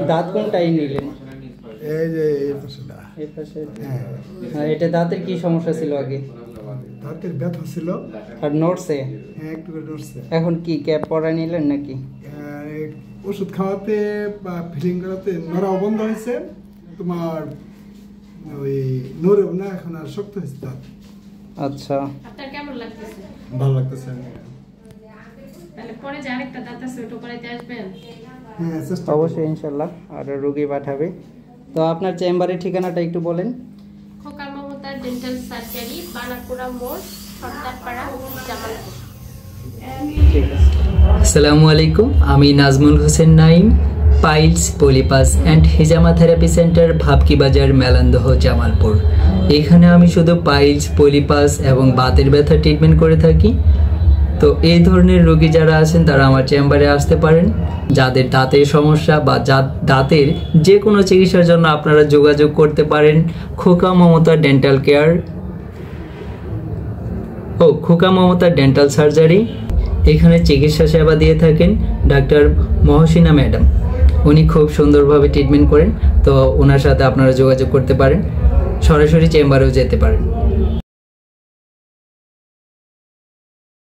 দাঁত কোনটাই নিলেন? এই যে এই পাশেটা। এই পাশে। হ্যাঁ। হ্যাঁ, এটা দাঁতের কি সমস্যা ছিল আগে? দাঁতের ব্যথা ছিল। আর নড়ছে? হ্যাঁ, একটু করে নড়ছে। এখন কি ক্যাপ পরা নিলেন নাকি? ওষুধ খাওয়াতে বা ফিলিং করাতে নড়াও বন্ধ হয়েছে, তোমার ওই নড়েও না, এখন আর শক্ত হয়েছে দাঁত। আচ্ছা, আপনার কেমন লাগতেছে? ভালো লাগতেছে। তাহলে পরে যে আরেকটা দাঁত আছে ওটা করাইতে আসবেন? হ্যাঁ, চেষ্টা অবশ্যই ইনশাল্লাহ। আর রোগী পাঠাবে। তো আপনার চেম্বারের ঠিকানাটা একটু বলেন। খোকা মমতা ডেন্টাল সার্জারি, বানাকুড়া মোড়, সর্দারপাড়া, জামালপুর। ঠিক আছে। আসসালামু আলাইকুম, আমি Nazmul Hossain Naim, piles, polypus and হিজামা থেরাপি সেন্টার, ভাবকি বাজার, মেলান্দহ, জামালপুর। এখানে আমি শুধু পাইলস, পলিপাস এবং বাতের ব্যথা ট্রিটমেন্ট করে থাকি। তো এই ধরনের রোগী যারা আছেন তারা আমার চেম্বারে আসতে পারেন। যাদের দাঁতের সমস্যা বা দাঁতের যে কোনো চিকিৎসার জন্য আপনারা যোগাযোগ করতে পারেন খোকা মমতা ডেন্টাল কেয়ার ও খোকা মমতা ডেন্টাল সার্জারি। এখানে চিকিৎসা সেবা দিয়ে থাকেন ডাক্তার মহসিনা ম্যাডাম। উনি খুব সুন্দরভাবে ট্রিটমেন্ট করেন। তো ওনার সাথে আপনারা যোগাযোগ করতে পারেন, সরাসরি চেম্বারেও যেতে পারেন।